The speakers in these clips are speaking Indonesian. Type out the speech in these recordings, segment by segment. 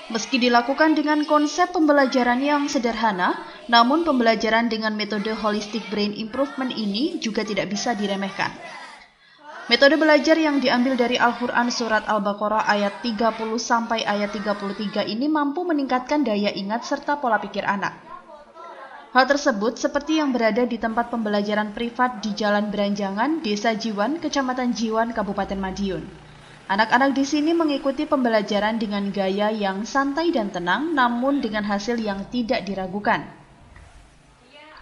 Meski dilakukan dengan konsep pembelajaran yang sederhana, namun pembelajaran dengan metode Holistic Brain Improvement ini juga tidak bisa diremehkan. Metode belajar yang diambil dari Al-Quran Surat Al-Baqarah ayat 30 sampai ayat 33 ini mampu meningkatkan daya ingat serta pola pikir anak. Hal tersebut seperti yang berada di tempat pembelajaran privat di Jalan Beranjangan, Desa Jiwan, Kecamatan Jiwan, Kabupaten Madiun. Anak-anak di sini mengikuti pembelajaran dengan gaya yang santai dan tenang, namun dengan hasil yang tidak diragukan.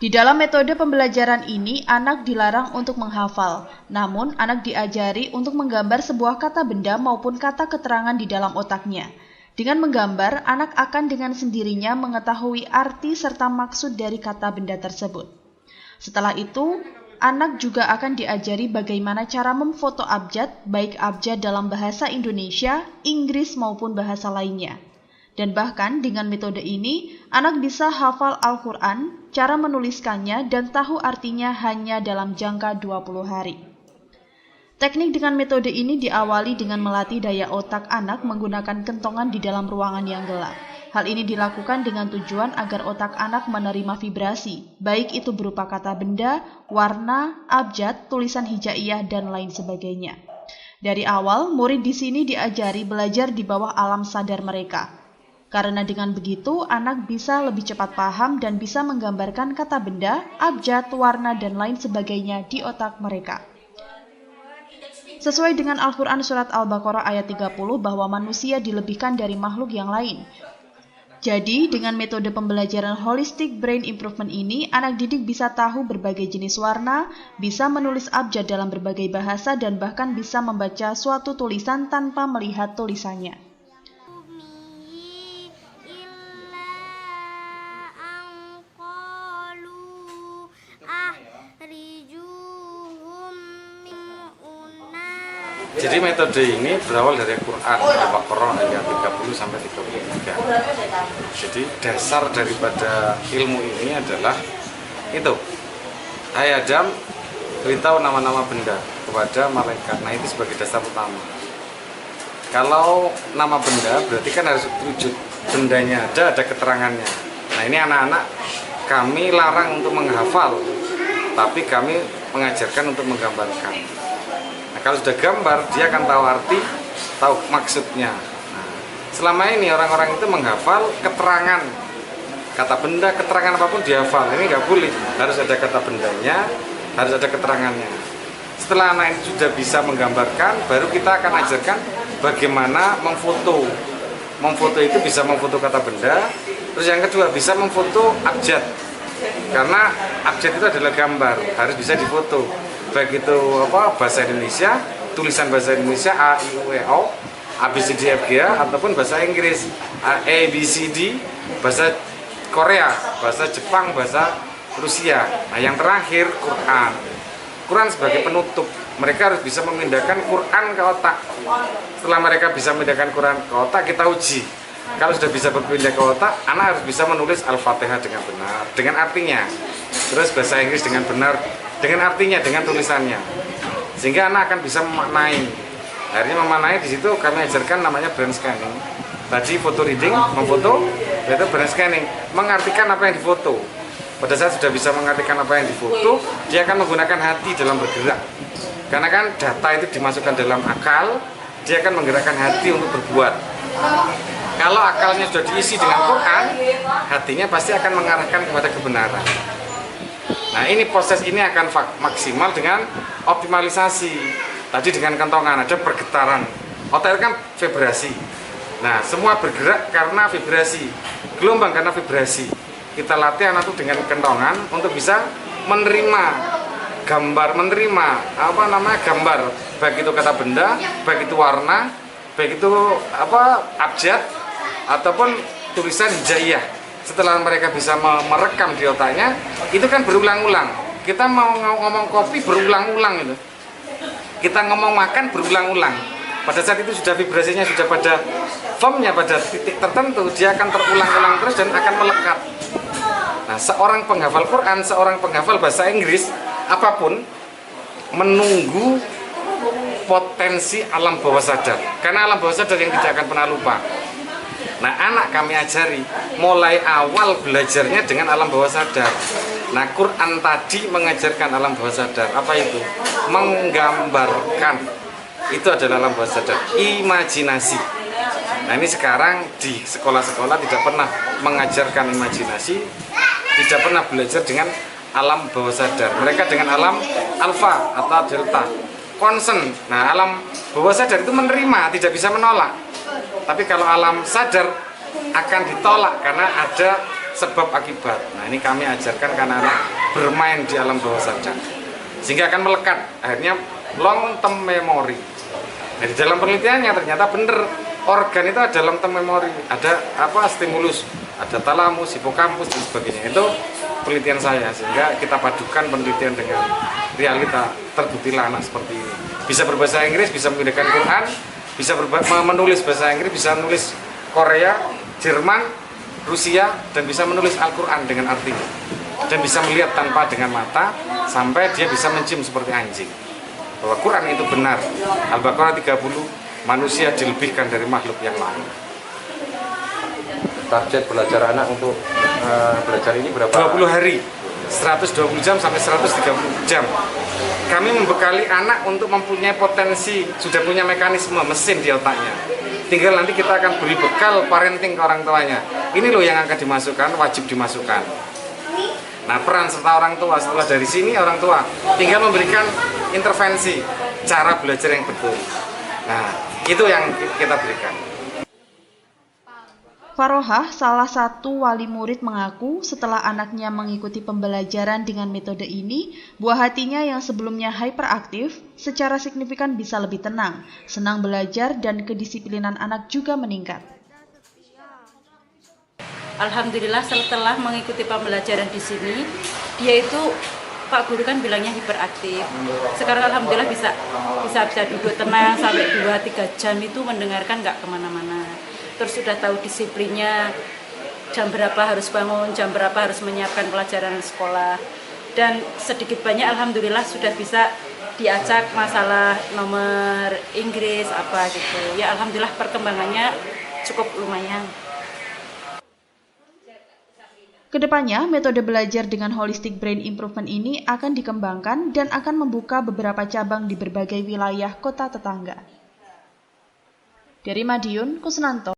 Di dalam metode pembelajaran ini, anak dilarang untuk menghafal, namun anak diajari untuk menggambar sebuah kata benda maupun kata keterangan di dalam otaknya. Dengan menggambar, anak akan dengan sendirinya mengetahui arti serta maksud dari kata benda tersebut. Setelah itu, anak juga akan diajari bagaimana cara memfoto abjad, baik abjad dalam bahasa Indonesia, Inggris maupun bahasa lainnya. Dan bahkan dengan metode ini, anak bisa hafal Al-Quran, cara menuliskannya, dan tahu artinya hanya dalam jangka 20 hari. Teknik dengan metode ini diawali dengan melatih daya otak anak menggunakan kentongan di dalam ruangan yang gelap. Hal ini dilakukan dengan tujuan agar otak anak menerima vibrasi, baik itu berupa kata benda, warna, abjad, tulisan hijaiyah, dan lain sebagainya. Dari awal, murid di sini diajari belajar di bawah alam sadar mereka. Karena dengan begitu, anak bisa lebih cepat paham dan bisa menggambarkan kata benda, abjad, warna, dan lain sebagainya di otak mereka. Sesuai dengan Al-Quran Surat Al-Baqarah ayat 30 bahwa manusia dilebihkan dari makhluk yang lain. Jadi, dengan metode pembelajaran Holistic Brain Improvement ini, anak didik bisa tahu berbagai jenis warna, bisa menulis abjad dalam berbagai bahasa, dan bahkan bisa membaca suatu tulisan tanpa melihat tulisannya. Jadi metode ini berawal dari Al-Quran Al-Baqarah ayat 30 sampai 33. Jadi dasar daripada ilmu ini adalah itu. Hai Adam, beritahu nama-nama benda kepada malaikat. Nah, itu sebagai dasar utama. Kalau nama benda berarti kan harus wujud bendanya ada keterangannya. Nah, ini anak-anak kami larang untuk menghafal, tapi kami mengajarkan untuk menggambarkan. Nah, kalau sudah gambar, dia akan tahu arti, tahu maksudnya. Nah, selama ini orang-orang itu menghafal keterangan kata benda, keterangan apapun dihafal. Ini nggak boleh, harus ada kata bendanya, harus ada keterangannya. Setelah anak ini sudah bisa menggambarkan, baru kita akan ajarkan bagaimana memfoto. Memfoto itu bisa memfoto kata benda. Terus yang kedua bisa memfoto abjad, karena abjad itu adalah gambar, harus bisa difoto. Baik itu bahasa Indonesia, tulisan bahasa Indonesia A, I, U, E, O, A, B, C, D, F, G, ataupun bahasa Inggris A, B, C, D, bahasa Korea, bahasa Jepang, bahasa Rusia. Nah, yang terakhir Quran. Quran sebagai penutup. Mereka harus bisa memindahkan Quran ke otak. Setelah mereka bisa memindahkan Quran ke otak, kita uji. Kalau sudah bisa berpindah ke otak, anak harus bisa menulis Al-Fatihah dengan benar, dengan artinya. Terus bahasa Inggris dengan benar, dengan artinya, dengan tulisannya. Sehingga anak akan bisa memaknai. Akhirnya memaknai di situ kami ajarkan namanya brain scanning. Tadi foto reading, memfoto, yaitu brain scanning, mengartikan apa yang difoto. Pada saat sudah bisa mengartikan apa yang difoto, dia akan menggunakan hati dalam bergerak. Karena kan data itu dimasukkan dalam akal, dia akan menggerakkan hati untuk berbuat. Kalau akalnya sudah diisi dengan Quran, hatinya pasti akan mengarahkan kepada kebenaran. Nah, ini proses ini akan maksimal dengan optimalisasi. Tadi dengan kentongan ada pergetaran. Otak kan vibrasi. Nah, semua bergerak karena vibrasi. Gelombang karena vibrasi. Kita latih anak itu dengan kentongan untuk bisa menerima gambar, menerima gambar, baik itu kata benda, baik itu warna, baik itu abjad ataupun tulisan hijaiyah. Setelah mereka bisa merekam di otaknya, itu kan berulang-ulang. Kita mau ngomong kopi berulang-ulang itu. Kita ngomong makan berulang-ulang. Pada saat itu sudah vibrasinya sudah pada formnya, pada titik tertentu, dia akan terulang-ulang terus dan akan melekat. Nah, seorang penghafal Quran, seorang penghafal bahasa Inggris, apapun, menunggu potensi alam bawah sadar. Karena alam bawah sadar yang tidak akan pernah lupa. Nah, anak kami ajari mulai awal belajarnya dengan alam bawah sadar. Nah, Quran tadi mengajarkan alam bawah sadar. Apa itu? Menggambarkan. Itu adalah alam bawah sadar. Imajinasi. Nah, ini sekarang di sekolah-sekolah tidak pernah mengajarkan imajinasi, tidak pernah belajar dengan alam bawah sadar. Mereka dengan alam alfa atau delta. Concern. Nah, alam bawah sadar itu menerima, tidak bisa menolak. Tapi kalau alam sadar akan ditolak karena ada sebab akibat. Nah, ini kami ajarkan karena anak bermain di alam bawah sadar. Sehingga akan melekat, akhirnya long term memory. Nah, di dalam penelitiannya ternyata benar, organ itu ada long term memory. Ada stimulus, ada talamus, hipokampus dan sebagainya. Itu penelitian saya, sehingga kita padukan penelitian dengan realita, terbuktilah anak seperti ini. Bisa berbahasa Inggris, bisa membedakan Quran, bisa menulis bahasa Inggris, bisa menulis Korea, Jerman, Rusia, dan bisa menulis Al-Quran dengan artinya. Dan bisa melihat tanpa dengan mata, sampai dia bisa mencium seperti anjing. Bahwa Quran itu benar. Al-Baqarah 30, manusia dilebihkan dari makhluk yang lain. Target belajar anak untuk belajar ini berapa? 20 hari, 120 jam sampai 130 jam. Kami membekali anak untuk mempunyai potensi, sudah punya mekanisme mesin di otaknya. Tinggal nanti kita akan beri bekal parenting ke orang tuanya. Ini loh yang akan dimasukkan, wajib dimasukkan. Nah, peran serta orang tua, setelah dari sini orang tua tinggal memberikan intervensi, cara belajar yang betul. Nah, itu yang kita berikan. Farohah, salah satu wali murid, mengaku setelah anaknya mengikuti pembelajaran dengan metode ini, buah hatinya yang sebelumnya hyperaktif secara signifikan bisa lebih tenang, senang belajar, dan kedisiplinan anak juga meningkat. Alhamdulillah setelah mengikuti pembelajaran di sini, dia itu Pak Guru kan bilangnya hiperaktif. Sekarang alhamdulillah bisa duduk tenang sampai 2-3 jam itu mendengarkan, nggak kemana-mana. Terus sudah tahu disiplinnya, jam berapa harus bangun, jam berapa harus menyiapkan pelajaran sekolah. Dan sedikit banyak alhamdulillah sudah bisa diacak masalah nomor Inggris apa gitu. Ya alhamdulillah perkembangannya cukup lumayan. Kedepannya, metode belajar dengan Holistic Brain Improvement ini akan dikembangkan dan akan membuka beberapa cabang di berbagai wilayah kota tetangga. Dari Madiun, Kusnanto.